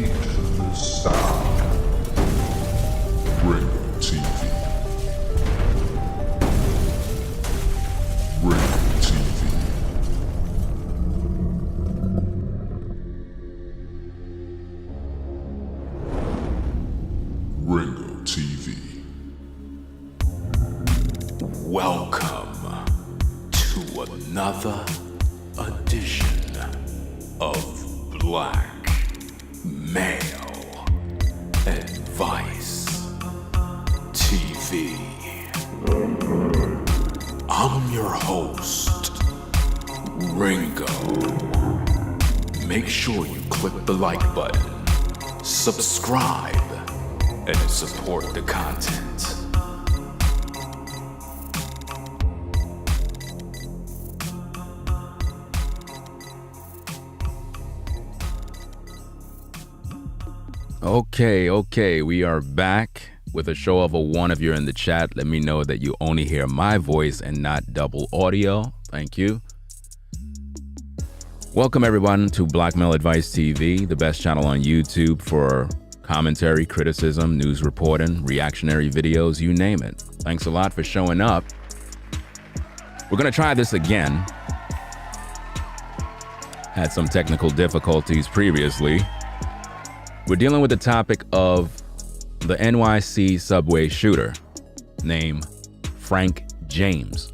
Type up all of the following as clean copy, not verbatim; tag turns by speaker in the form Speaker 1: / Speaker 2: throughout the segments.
Speaker 1: the sound. Ringo TV. Ringo TV. Ringo TV.
Speaker 2: Welcome to another edition of Black Male Advice TV. I'm your host, Ringo. Make sure you click the like button, subscribe, and support the content.
Speaker 3: Okay, we are back with a show of a one. If you're in the chat, let me know that you only hear my voice and not double audio. Thank you. Welcome everyone to Black Male Advice TV, the best channel on YouTube for commentary, criticism, news reporting, reactionary videos, you name it. Thanks a lot for showing up. We're gonna try this again. Had some technical difficulties previously. We're dealing with the topic of the NYC subway shooter named Frank James.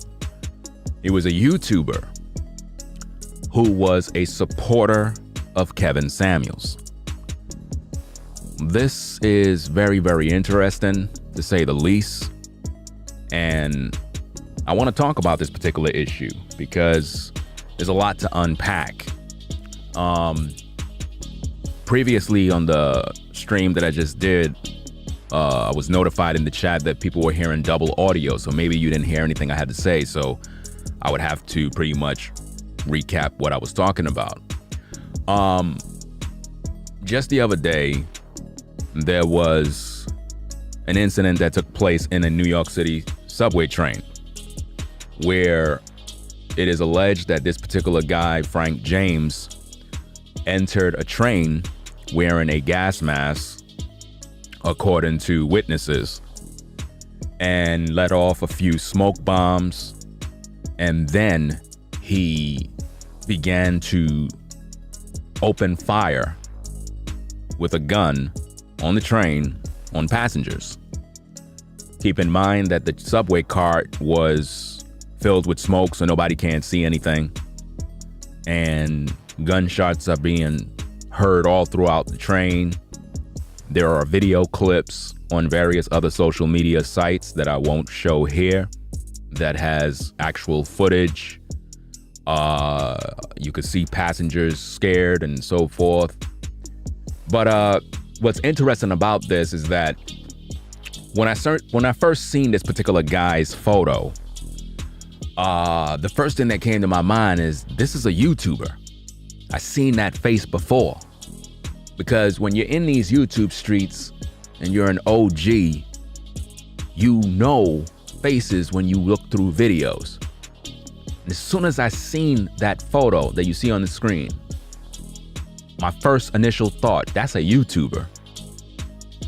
Speaker 3: He was a YouTuber who was a supporter of Kevin Samuels. This is very, very interesting, to say the least. And I want to talk about this particular issue because there's a lot to unpack. Previously on the stream that I just did, I was notified in the chat that people were hearing double audio, so maybe you didn't hear anything I had to say, so I would have to pretty much recap what I was talking about. Just the other day, there was an incident that took place in a New York City subway train where it is alleged that this particular guy, Frank James, entered a train wearing a gas mask, according to witnesses, and let off a few smoke bombs. And then he began to open fire with a gun on the train on passengers. Keep in mind that the subway cart was filled with smoke, so nobody can see anything. And gunshots are being heard all throughout the train. There are video clips on various other social media sites that I won't show here that has actual footage. You could see passengers scared and so forth. But what's interesting about this is that when I first seen this particular guy's photo, the first thing that came to my mind is this is a YouTuber. I seen that face before, because when you're in these YouTube streets and you're an OG, you know faces when you look through videos. And as soon as I seen that photo that you see on the screen, my first initial thought, that's a YouTuber,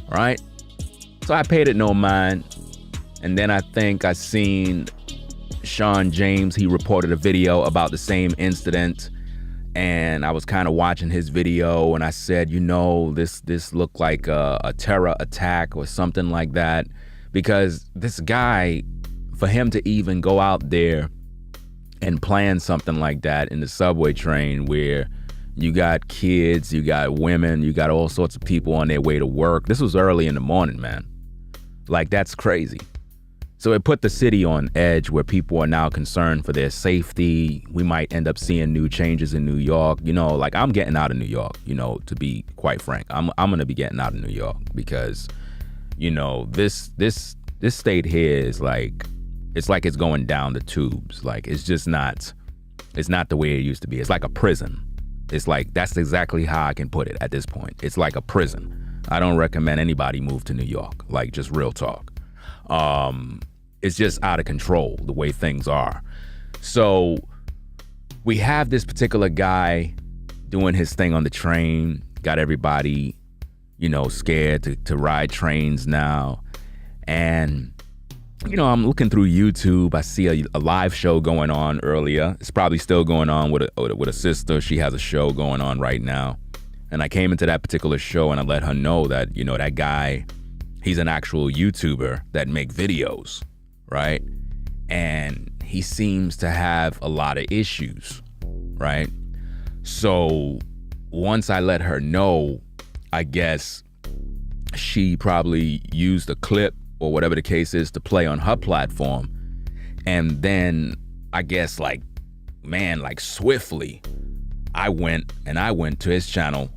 Speaker 3: all right? So I paid it no mind. And then I think I seen Sean James, he reported a video about the same incident. And I was kind of watching his video and I said, you know, this looked like a terror attack or something like that. Because this guy, for him to even go out there and plan something like that in the subway train where you got kids, you got women, you got all sorts of people on their way to work. This was early in the morning, man. Like, that's crazy. So it put the city on edge where people are now concerned for their safety. We might end up seeing new changes in New York. You know, like, I'm getting out of New York, you know, to be quite frank. I'm going to be getting out of New York because, you know, this state here is like, it's like it's going down the tubes. Like, it's just not, it's not the way it used to be. It's like a prison. It's like, that's exactly how I can put it at this point. It's like a prison. I don't recommend anybody move to New York, like, just real talk. It's just out of control the way things are. So we have this particular guy doing his thing on the train, got everybody scared to ride trains now. And, I'm looking through YouTube. I see a live show going on earlier. It's probably still going on with a sister. She has a show going on right now. And I came into that particular show and I let her know that, that guy, he's an actual YouTuber that make videos, right? And he seems to have a lot of issues, right? So once I let her know, I guess she probably used a clip or whatever the case is to play on her platform. And then I guess swiftly, I went to his channel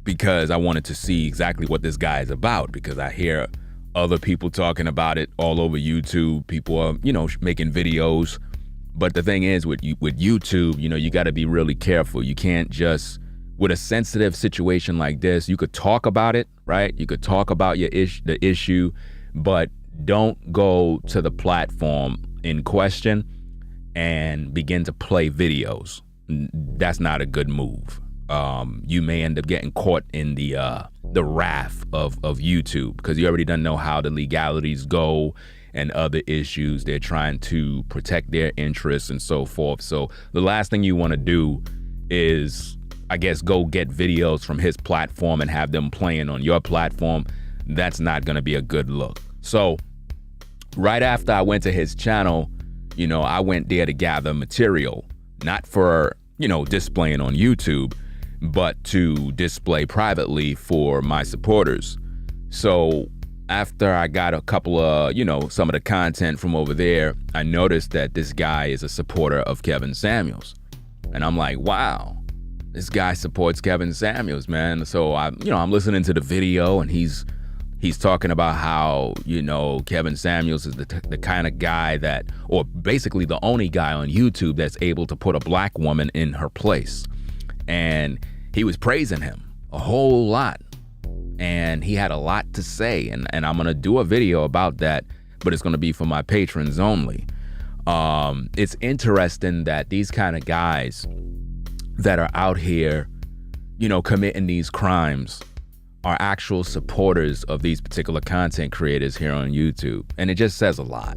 Speaker 3: because I wanted to see exactly what this guy is about, because I hear other people talking about it all over YouTube. People are, making videos. But the thing is with YouTube, you got to be really careful. You can't just, with a sensitive situation like this, you could talk about it, right? You could talk about the issue, but don't go to the platform in question and begin to play videos. That's not a good move. You may end up getting caught in the wrath of YouTube, because you already don't know how the legalities go and other issues. They're trying to protect their interests and so forth. So the last thing you want to do is, I guess, go get videos from his platform and have them playing on your platform. That's not going to be a good look. So right after I went to his channel, I went there to gather material, not for, displaying on YouTube, but to display privately for my supporters. So after I got a couple of, some of the content from over there, I noticed that this guy is a supporter of Kevin Samuels. And I'm like, wow, this guy supports Kevin Samuels, man. So I'm listening to the video, and he's talking about how, Kevin Samuels is the kind of guy that, or basically the only guy on YouTube that's able to put a black woman in her place. And he was praising him a whole lot. And he had a lot to say. And I'm going to do a video about that, but it's going to be for my patrons only. It's interesting that these kind of guys that are out here, committing these crimes are actual supporters of these particular content creators here on YouTube. And it just says a lot,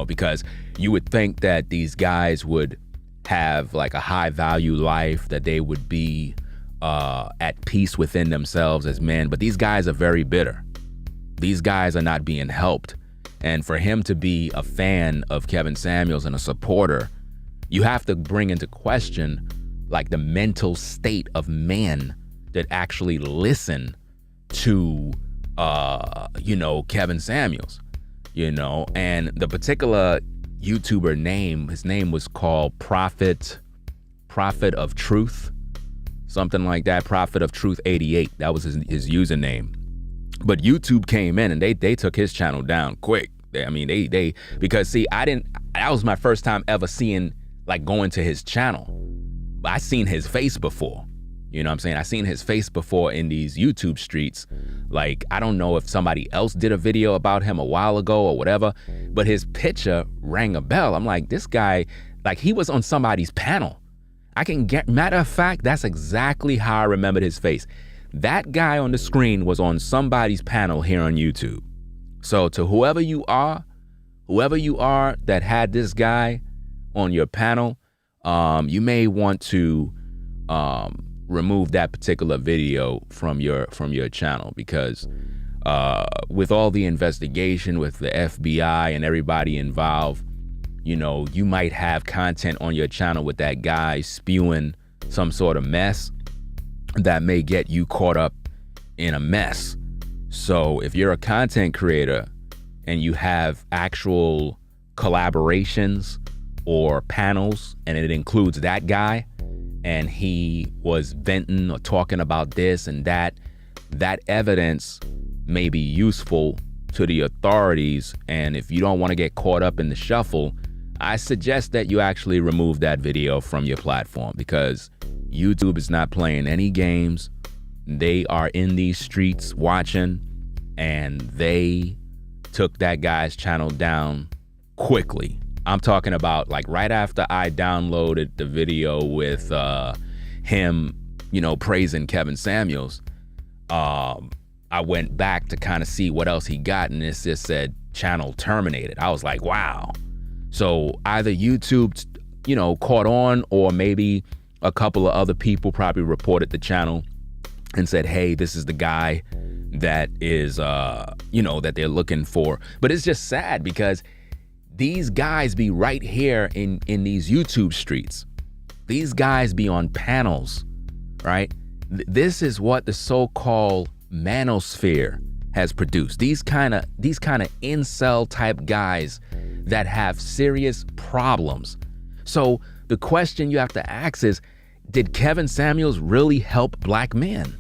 Speaker 3: because you would think that these guys would have like a high value life, that they would be at peace within themselves as men. But these guys are very bitter. These guys are not being helped. And for him to be a fan of Kevin Samuels and a supporter, you have to bring into question like the mental state of men that actually listen to, Kevin Samuels, and the particular YouTuber name, his name was called Prophet of Truth, something like that. Prophet of Truth 88. That was his username. But YouTube came in and they took his channel down quick. They because see, that was my first time ever seeing, like, going to his channel. I seen his face before. You know what I'm saying? I seen his face before in these YouTube streets. Like, I don't know if somebody else did a video about him a while ago or whatever, but his picture rang a bell. I'm like, this guy, like, he was on somebody's panel. Matter of fact, that's exactly how I remembered his face. That guy on the screen was on somebody's panel here on YouTube. So to whoever you are that had this guy on your panel, you may want to remove that particular video from your channel, because with all the investigation with the FBI and everybody involved, you might have content on your channel with that guy spewing some sort of mess that may get you caught up in a mess. So if you're a content creator and you have actual collaborations or panels, and it includes that guy, and he was venting or talking about this and that evidence may be useful to the authorities. And if you don't want to get caught up in the shuffle, I suggest that you actually remove that video from your platform, because YouTube is not playing any games. They are in these streets watching, and they took that guy's channel down quickly. I'm talking about, like, right after I downloaded the video with him, praising Kevin Samuels, I went back to kind of see what else he got, and it just said channel terminated. I was like, wow. So either YouTube, caught on, or maybe a couple of other people probably reported the channel and said, hey, this is the guy that is, that they're looking for. But it's just sad because these guys be right here in these YouTube streets. These guys be on panels, right? This is what the so-called manosphere has produced. These kind of incel type guys that have serious problems. So the question you have to ask is, did Kevin Samuels really help black men?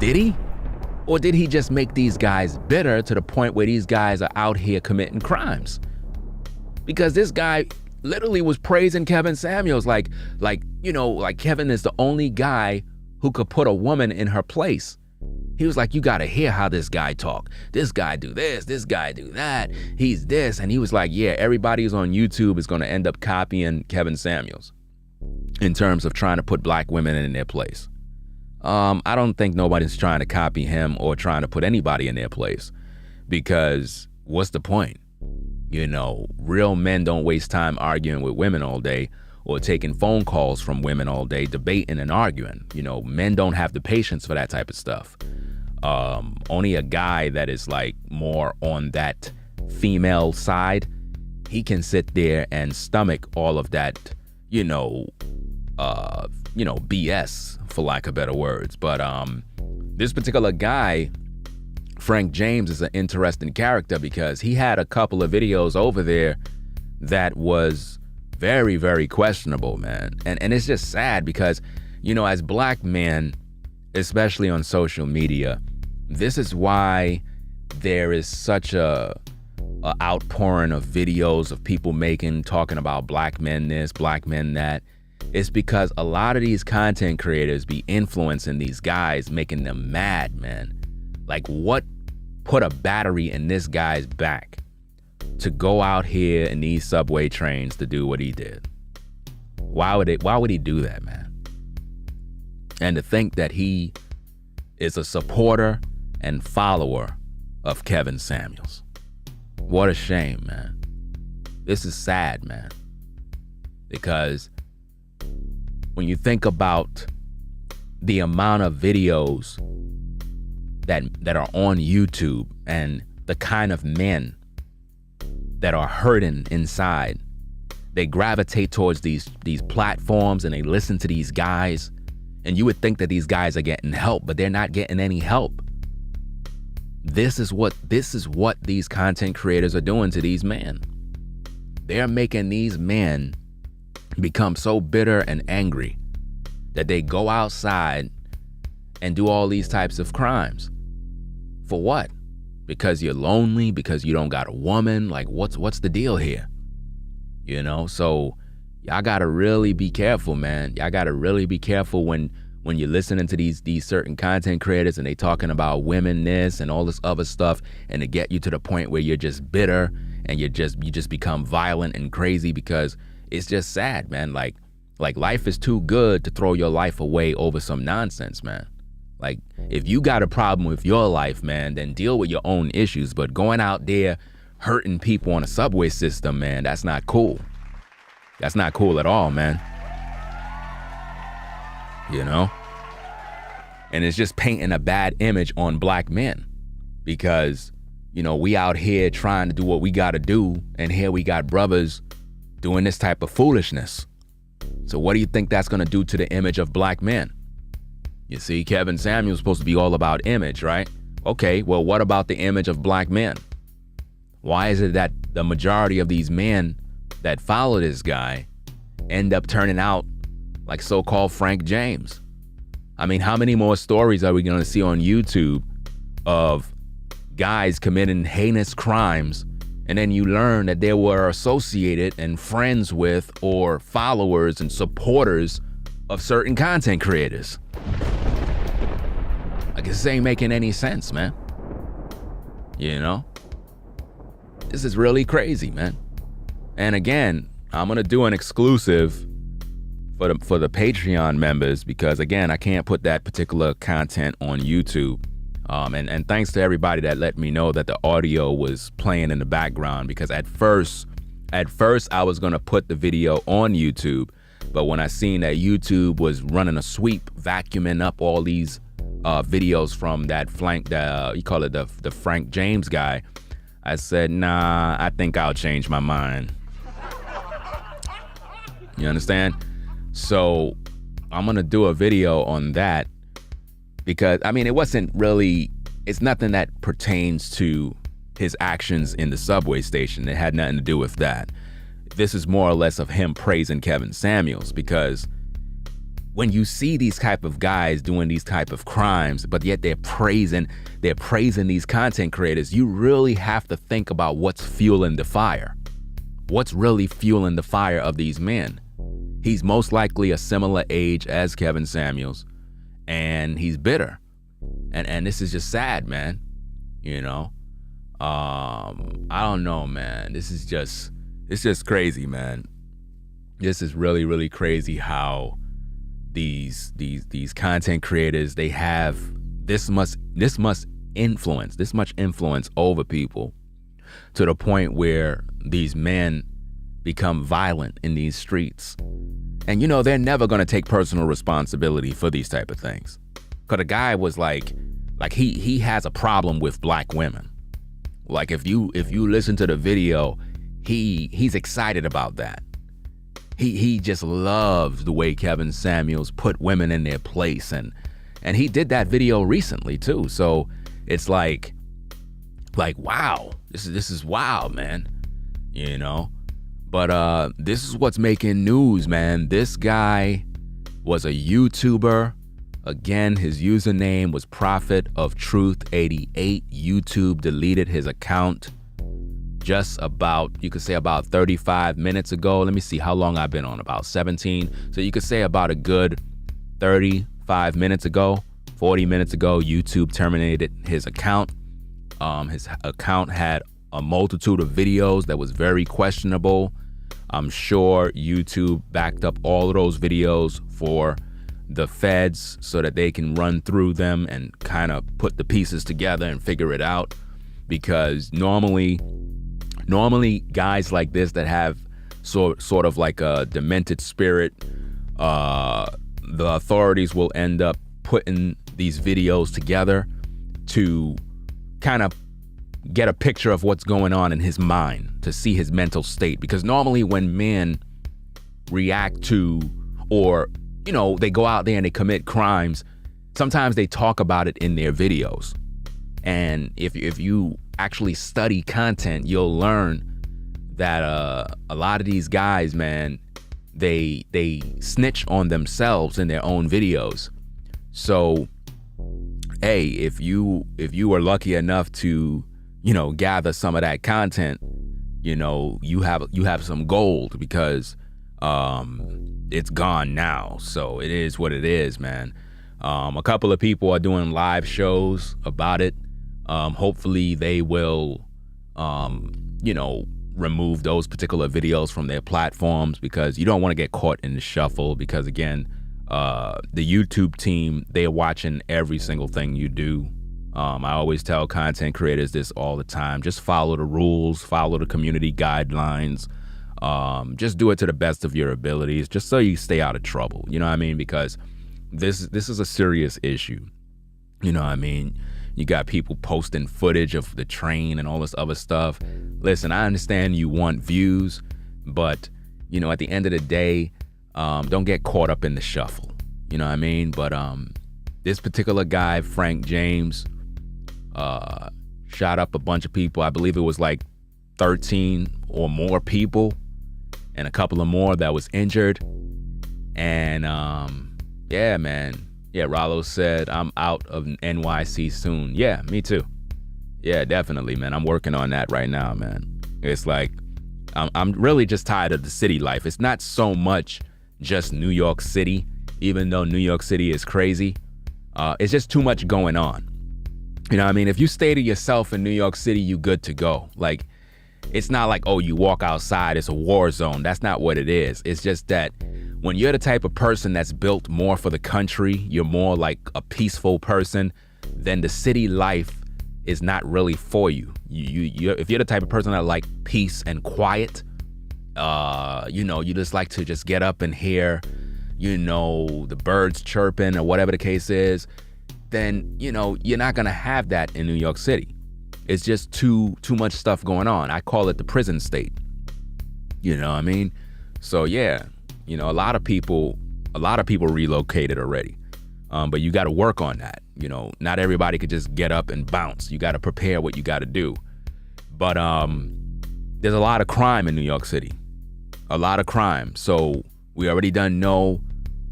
Speaker 3: Did he? Or did he just make these guys bitter to the point where these guys are out here committing crimes? Because this guy literally was praising Kevin Samuels like Kevin is the only guy who could put a woman in her place. He was like, you gotta hear how this guy talk. This guy do this guy do that. He's this. And he was like, yeah, everybody who's on YouTube is gonna end up copying Kevin Samuels in terms of trying to put black women in their place. I don't think nobody's trying to copy him or trying to put anybody in their place, because what's the point? Real men don't waste time arguing with women all day or taking phone calls from women all day, debating and arguing. Men don't have the patience for that type of stuff. Only a guy that is like more on that female side, he can sit there and stomach all of that, BS, for lack of better words. But this particular guy, Frank James, is an interesting character because he had a couple of videos over there that was very, very questionable, man. And it's just sad because, as black men, especially on social media, this is why there is such a outpouring of videos of people talking about black men this, black men that. It's because a lot of these content creators be influencing these guys, making them mad, man. Like, what put a battery in this guy's back to go out here in these subway trains to do what he did? Why would he do that, man? And to think that he is a supporter and follower of Kevin Samuels. What a shame, man. This is sad, man. Because when you think about the amount of videos that are on YouTube and the kind of men that are hurting inside, they gravitate towards these platforms and they listen to these guys, and you would think that these guys are getting help, but they're not getting any help. This is what these content creators are doing to these men. They're making these men become so bitter and angry that they go outside and do all these types of crimes. For what? Because you're lonely? Because you don't got a woman? Like, what's the deal here? So y'all gotta really be careful, man. Y'all gotta really be careful when you're listening to these certain content creators and they talking about women this and all this other stuff, and to get you to the point where you're just bitter and you just become violent and crazy, because it's just sad, man. Like life is too good to throw your life away over some nonsense, man. Like, if you got a problem with your life, man, then deal with your own issues. But going out there hurting people on a subway system, man, that's not cool. That's not cool at all, man. And it's just painting a bad image on black men, because, we out here trying to do what we got to do, and here we got brothers doing this type of foolishness. So what do you think that's going to do to the image of black men? You see, Kevin Samuels supposed to be all about image, right? Okay, well, what about the image of black men? Why is it that the majority of these men that follow this guy end up turning out like so-called Frank James? I mean, how many more stories are we going to see on YouTube of guys committing heinous crimes, and then you learn that they were associated and friends with or followers and supporters of certain content creators? Like, this ain't making any sense, man. This is really crazy, man. And again, I'm going to do an exclusive for the Patreon members, because again, I can't put that particular content on YouTube. And thanks to everybody that let me know that the audio was playing in the background, because at first I was gonna put the video on YouTube, but when I seen that YouTube was running a sweep, vacuuming up all these videos from that you call it the Frank James guy, I said, nah, I think I'll change my mind. You understand? So I'm gonna do a video on that, because I mean, it's nothing that pertains to his actions in the subway station. It had nothing to do with that. This is more or less of him praising Kevin Samuels, because when you see these type of guys doing these type of crimes, but yet they're praising these content creators, you really have to think about what's fueling the fire. What's really fueling the fire of these men? He's most likely a similar age as Kevin Samuels, and he's bitter. And this is just sad, man. You know? I don't know, man. It's just crazy, man. This is really, really crazy how these content creators, they have this much influence over people, to the point where these men become violent in these streets. And you know, they're never gonna take personal responsibility for these type of things. Cause the guy was like he has a problem with black women. Like if you listen to the video, he's excited about that. He just loves the way Kevin Samuels put women in their place, and he did that video recently too. So it's like wow, this is wild, man. You know? But this is what's making news, man. This guy was a YouTuber. Again, his username was Prophet of Truth 88. YouTube deleted his account just about, you could say about 35 minutes ago. Let me see how long I've been on, about 17. So you could say about a good 35 minutes ago, 40 minutes ago, YouTube terminated his account. His account had a multitude of videos that was very questionable. I'm sure YouTube backed up all of those videos for the feds so that they can run through them and kind of put the pieces together and figure it out. Because normally guys like this that have sort of like a demented spirit, the authorities will end up putting these videos together to kind of get a picture of what's going on in his mind, to see his mental state. Because normally when men react to, or you know, they go out there and they commit crimes, sometimes they talk about it in their videos. And if you actually study content, you'll learn that a lot of these guys, man, they snitch on themselves in their own videos. So hey, if you are lucky enough to, you know, gather some of that content, you know, you have some gold, because it's gone now. So it is what it is, man. A couple of people are doing live shows about it. Hopefully they will, you know, remove those particular videos from their platforms, because you don't want to get caught in the shuffle. Because again, the YouTube team, they're watching every single thing you do. I always tell content creators this all the time: just follow the rules, follow the community guidelines. Just do it to the best of your abilities, just so you stay out of trouble. You know what I mean? Because this is a serious issue. You know what I mean? You got people posting footage of the train and all this other stuff. Listen, I understand you want views, but you know, at the end of the day, don't get caught up in the shuffle. You know what I mean? But this particular guy, Frank James, shot up a bunch of people. I believe it was like 13 or more people, and a couple of more that was injured. And yeah, man. Yeah, Rollo said, I'm out of NYC soon. Yeah, me too. Yeah, definitely, man. I'm working on that right now, man. It's like, I'm really just tired of the city life. It's not so much just New York City, even though New York City is crazy. It's just too much going on. You know what I mean? If you stay to yourself in New York City, you good to go. Like, it's not like, oh, you walk outside, it's a war zone. That's not what it is. It's just that when you're the type of person that's built more for the country, you're more like a peaceful person, then the city life is not really for you. If you're the type of person that like peace and quiet, you just like to just get up and hear, the birds chirping or whatever the case is, then, you're not going to have that in New York City. It's just too much stuff going on. I call it the prison state. You know what I mean? So yeah, a lot of people relocated already. But you got to work on that. Not everybody could just get up and bounce. You got to prepare what you got to do. But there's a lot of crime in New York City. A lot of crime. So we already done know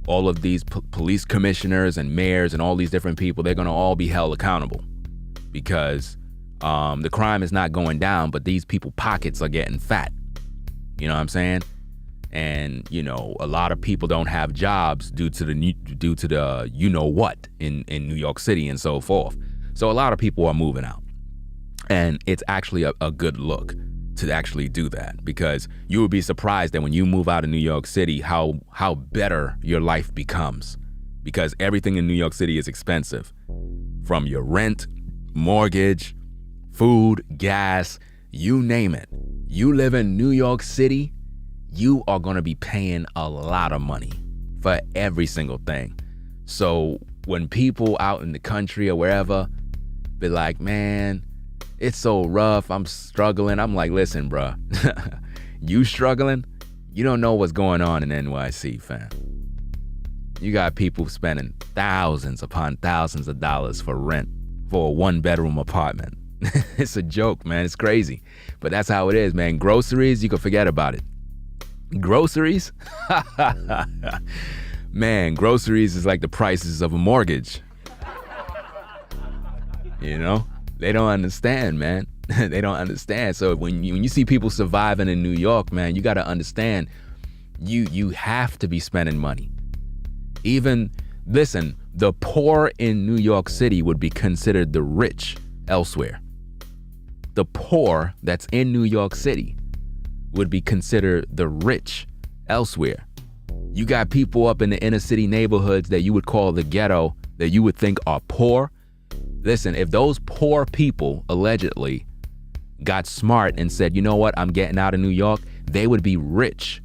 Speaker 3: all of these police commissioners and mayors and all these different people, they're going to all be held accountable because the crime is not going down, but these people pockets are getting fat. You know what I'm saying? And, a lot of people don't have jobs due to the what in New York City and so forth. So a lot of people are moving out. And it's actually a good look to actually do that, because you would be surprised that when you move out of New York City, how better your life becomes, because everything in New York City is expensive, from your rent, mortgage, food, gas, you name it. You live in New York City, you are going to be paying a lot of money for every single thing. So when people out in the country or wherever be like, man, it's so rough, I'm struggling. I'm like, listen, bro, you struggling? You don't know what's going on in NYC, fam. You got people spending thousands upon thousands of dollars for rent for a 1-bedroom apartment. It's a joke, man. It's crazy. But that's how it is, man. Groceries, you can forget about it. Groceries? Man, groceries is like the prices of a mortgage. They don't understand, man. They don't understand. So when you see people surviving in New York, man, you got to understand, you have to be spending money. Listen, the poor in New York City would be considered the rich elsewhere. The poor that's in New York City would be considered the rich elsewhere. You got people up in the inner city neighborhoods that you would call the ghetto that you would think are poor. Listen, if those poor people allegedly got smart and said, you know what, I'm getting out of New York, they would be rich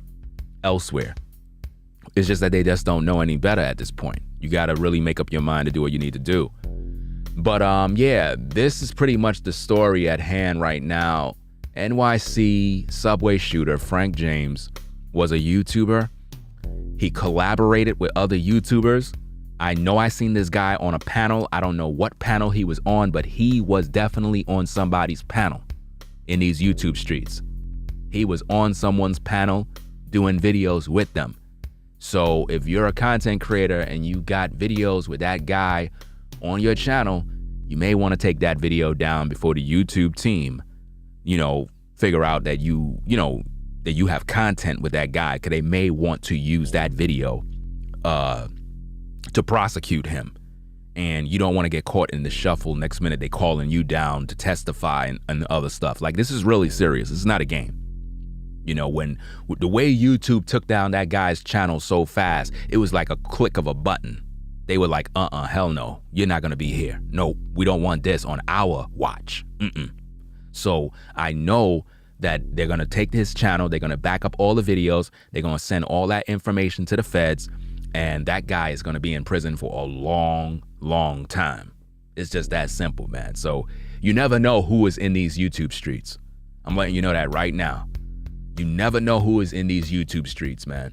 Speaker 3: elsewhere. It's just that they just don't know any better at this point. You got to really make up your mind to do what you need to do. But yeah, this is pretty much the story at hand right now. NYC subway shooter Frank James was a YouTuber. He collaborated with other YouTubers. I know I seen this guy on a panel. I don't know what panel he was on, but he was definitely on somebody's panel in these YouTube streets. He was on someone's panel doing videos with them. So if you're a content creator and you got videos with that guy on your channel, you may want to take that video down before the YouTube team, figure out that that you have content with that guy, because they may want to use that video to prosecute him. And you don't want to get caught in the shuffle. Next minute, they calling you down to testify and other stuff. Like, this is really serious. It's not a game. When the way YouTube took down that guy's channel so fast, it was like a click of a button. They were like, hell no, you're not going to be here. No, we don't want this on our watch. So I know that they're going to take his channel. They're going to back up all the videos. They're going to send all that information to the feds. And that guy is going to be in prison for a long, long time. It's just that simple, man. So you never know who is in these YouTube streets. I'm letting you know that right now. You never know who is in these YouTube streets, man.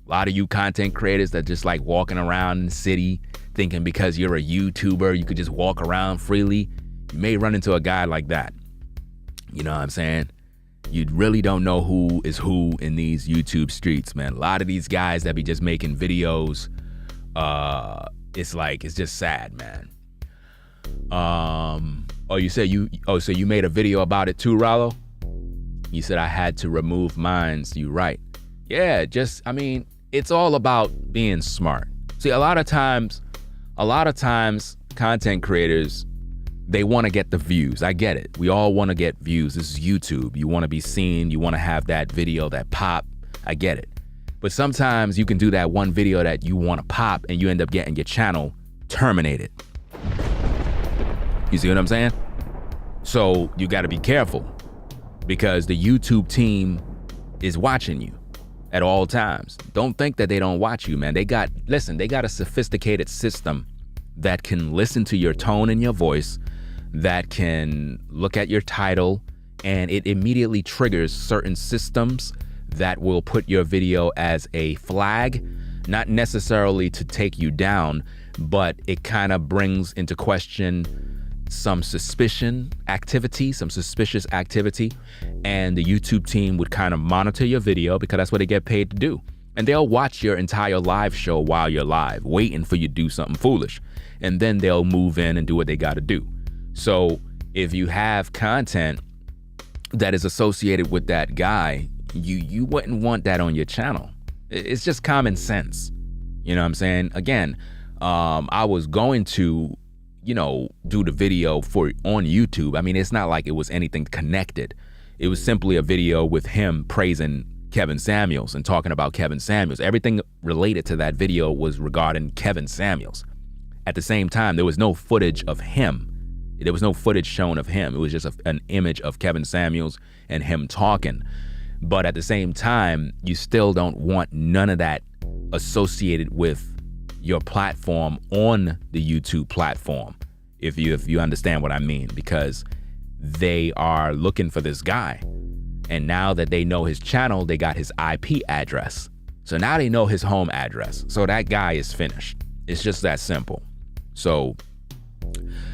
Speaker 3: A lot of you content creators that just like walking around in the city thinking because you're a YouTuber, you could just walk around freely. You may run into a guy like that. You know what I'm saying? You really don't know who is who in these YouTube streets, man. A lot of these guys that be just making videos, it's just sad, man. So you made a video about it too, Rollo? You said I had to remove mines. You right. Yeah, it's all about being smart. See, a lot of times content creators, they want to get the views. I get it. We all want to get views. This is YouTube. You want to be seen. You want to have that video that pop. I get it. But sometimes you can do that one video that you want to pop and you end up getting your channel terminated. You see what I'm saying? So you got to be careful, because the YouTube team is watching you at all times. Don't think that they don't watch you, man. They got a sophisticated system that can listen to your tone and your voice, that can look at your title, and it immediately triggers certain systems that will put your video as a flag, not necessarily to take you down, but it kind of brings into question some suspicious activity, and the YouTube team would kind of monitor your video, because that's what they get paid to do. And they'll watch your entire live show while you're live, waiting for you to do something foolish. And then they'll move in and do what they got to do. So if you have content that is associated with that guy, you wouldn't want that on your channel. It's just common sense. You know what I'm saying? Again, I was going to, do the video on YouTube. I mean, it's not like it was anything connected. It was simply a video with him praising Kevin Samuels and talking about Kevin Samuels. Everything related to that video was regarding Kevin Samuels. At the same time, there was no footage of him. There was no footage shown of him. It was just an image of Kevin Samuels and him talking. But at the same time, you still don't want none of that associated with your platform on the YouTube platform, if you understand what I mean, because they are looking for this guy. And now that they know his channel, they got his IP address. So now they know his home address. So that guy is finished. It's just that simple. So,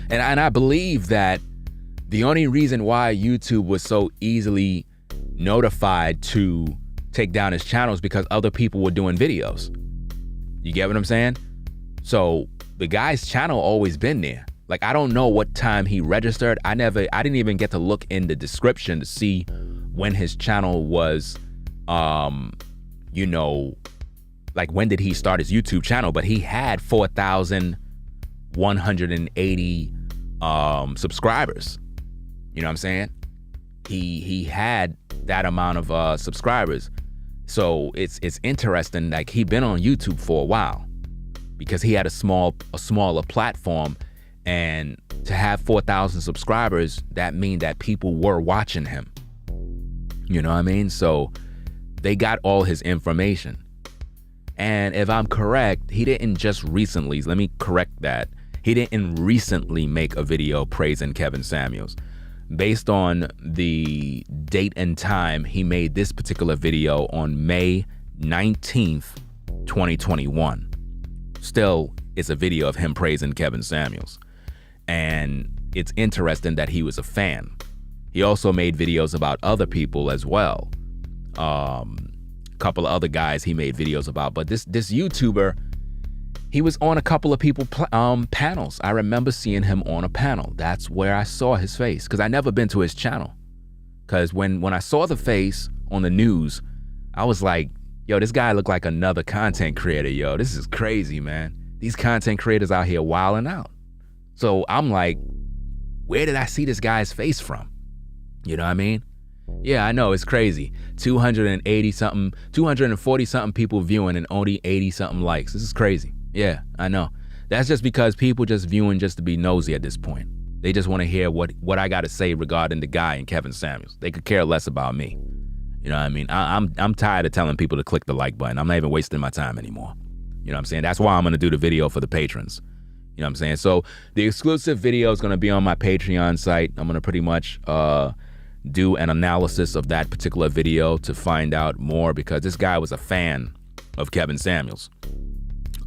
Speaker 3: and I believe that the only reason why YouTube was so easily notified to take down his channel is because other people were doing videos. You get what I'm saying? So the guy's channel always been there. Like, I don't know what time he registered. I didn't even get to look in the description to see when his channel was, like, when did he start his YouTube channel? But he had 4,180 subscribers. You know what I'm saying? He had that amount of subscribers. So it's interesting. Like, he'd been on YouTube for a while because he had a smaller platform, and to have 4,000 subscribers, that mean that people were watching him. You know what I mean? So they got all his information. And if I'm correct, he didn't just recently, let me correct that. He didn't recently make a video praising Kevin Samuels. Based on the date and time, he made this particular video on May 19th, 2021. Still, it's a video of him praising Kevin Samuels. And it's interesting that he was a fan. He also made videos about other people as well. A couple of other guys he made videos about. But this YouTuber, he was on a couple of people panels. I remember seeing him on a panel. That's where I saw his face, because I never been to his channel. Because when I saw the face on the news, I was like, yo, this guy looked like another content creator. Yo, this is crazy, man. These content creators out here wilding out. So I'm like, where did I see this guy's face from? You know what I mean? Yeah, I know, it's crazy. 240 something people viewing and only 80 something likes. This is crazy. Yeah, I know. That's just because people just viewing just to be nosy at this point. They just want to hear what I got to say regarding the guy and Kevin Samuels. They could care less about me. You know what I mean? I'm tired of telling people to click the like button. I'm not even wasting my time anymore. You know what I'm saying? That's why I'm going to do the video for the patrons. You know what I'm saying? So the exclusive video is going to be on my Patreon site. I'm going to pretty much do an analysis of that particular video to find out more, because this guy was a fan of Kevin Samuels.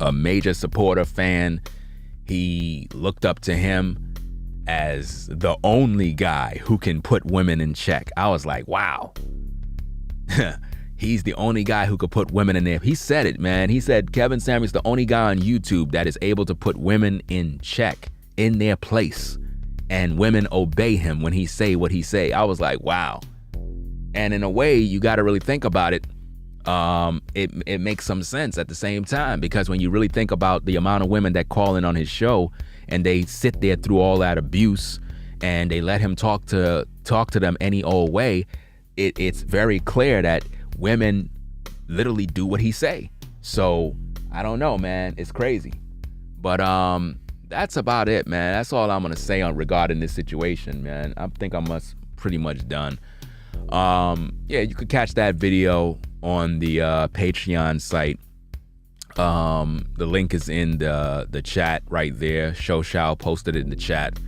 Speaker 3: A major supporter, fan. He looked up to him as the only guy who can put women in check. I was like, wow. He's the only guy who could put women in there. He said it, man. He said Kevin Samuels the only guy on YouTube that is able to put women in check, in their place, and women obey him when he say what he say. I was like, wow. And in a way, you got to really think about it. It makes some sense at the same time, because when you really think about the amount of women that call in on his show and they sit there through all that abuse and they let him talk to them any old way, it's very clear that women literally do what he say. So I don't know, man. It's crazy. But that's about it, man. That's all I'm gonna say on regarding this situation, man. I think I'm pretty much done. Yeah, you could catch that video on the Patreon site. The link is in the chat right there. Shao posted it in the chat.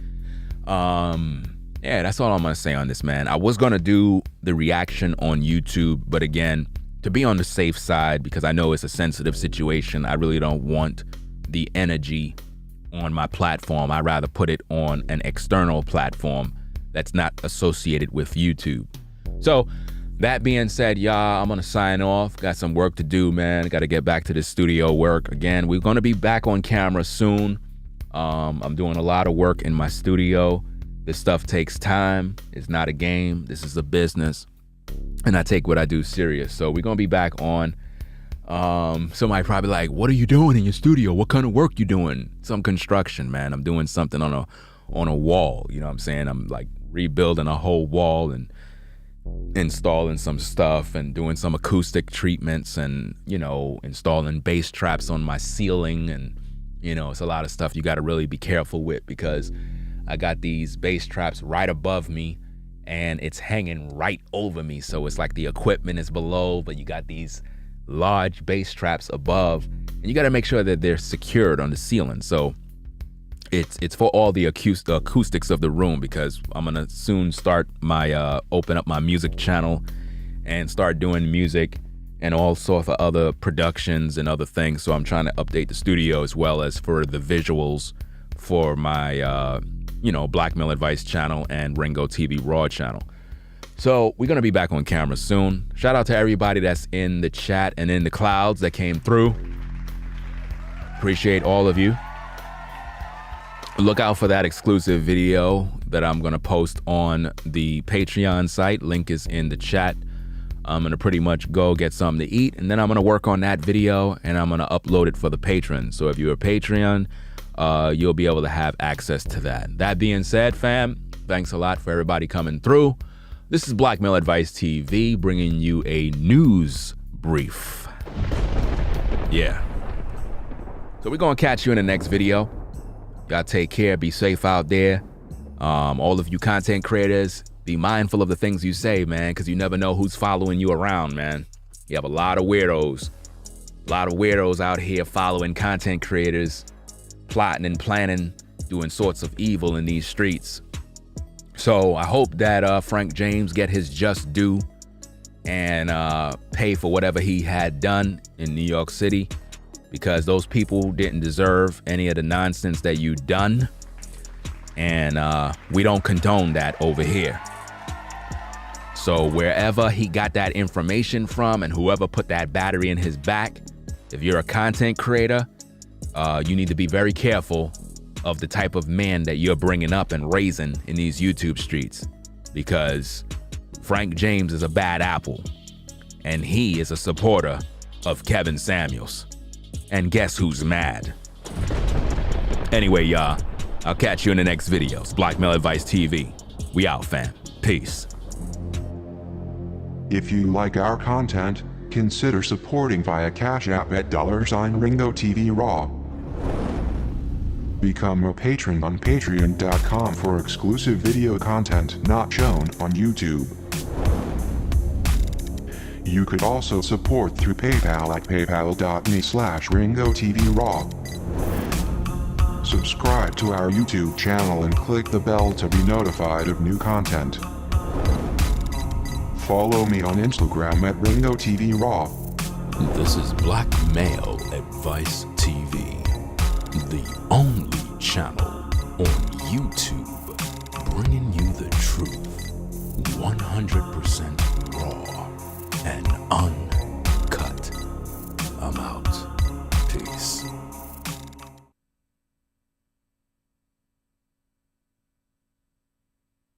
Speaker 3: Yeah, that's all I'm gonna say on this, man. I was gonna do the reaction on YouTube, but again, to be on the safe side, because I know it's a sensitive situation, I really don't want the energy on my platform. I'd rather put it on an external platform that's not associated with YouTube. So that being said, y'all, I'm gonna sign off. Got some work to do, man. Got to get back to the studio work. Again, we're gonna be back on camera soon. I'm doing a lot of work in my studio. This stuff takes time. It's not a game. This is a business, and I take what I do serious. So we're gonna be back on. Somebody probably like, what are you doing in your studio? What kind of work you doing? Some construction, man. I'm doing something on a wall. You know what I'm saying? I'm like rebuilding a whole wall and installing some stuff and doing some acoustic treatments and, you know, installing bass traps on my ceiling. And, you know, it's a lot of stuff you got to really be careful with, because I got these bass traps right above me and it's hanging right over me. So it's like the equipment is below, but you got these large bass traps above, and you got to make sure that they're secured on the ceiling. So it's for all the acoustics of the room, because I'm gonna soon start my open up my music channel and start doing music and all sorts of other productions and other things. So I'm trying to update the studio as well as for the visuals for my you know, Blackmail Advice channel and Ringo TV Raw channel. So we're gonna be back on camera soon. Shout out to everybody that's in the chat and in the clouds that came through. Appreciate all of you. Look out for that exclusive video that I'm gonna post on the Patreon site. Link is in the chat. I'm gonna pretty much go get something to eat, and then I'm gonna work on that video and I'm gonna upload it for the patrons. So if you're a Patreon, you'll be able to have access to that. That being said, fam, thanks a lot for everybody coming through. This is Blackmail Advice TV bringing you a news brief. Yeah. So we're gonna catch you in the next video. Y'all take care, be safe out there. All of you content creators, be mindful of the things you say, man, because you never know who's following you around, man. You have a lot of weirdos. A lot of weirdos out here following content creators, plotting and planning, doing sorts of evil in these streets. So I hope that Frank James get his just due and pay for whatever he had done in New York City, because those people didn't deserve any of the nonsense that you done. And we don't condone that over here. So wherever he got that information from and whoever put that battery in his back, if you're a content creator, you need to be very careful of the type of man that you're bringing up and raising in these YouTube streets, because Frank James is a bad apple and he is a supporter of Kevin Samuels. And guess who's mad? Anyway, y'all, I'll catch you in the next videos. Blackmail Advice TV. We out, fam. Peace.
Speaker 1: If you like our content, consider supporting via Cash App at $sign Ringo TV Raw. Become a patron on patreon.com for exclusive video content not shown on YouTube. You could also support through PayPal at paypal.me/Ringo TV Raw. Subscribe to our YouTube channel and click the bell to be notified of new content. Follow me on Instagram at Ringo TV Raw.
Speaker 2: This is Blackmail Advice TV, the only channel on YouTube bringing you the truth 100% raw and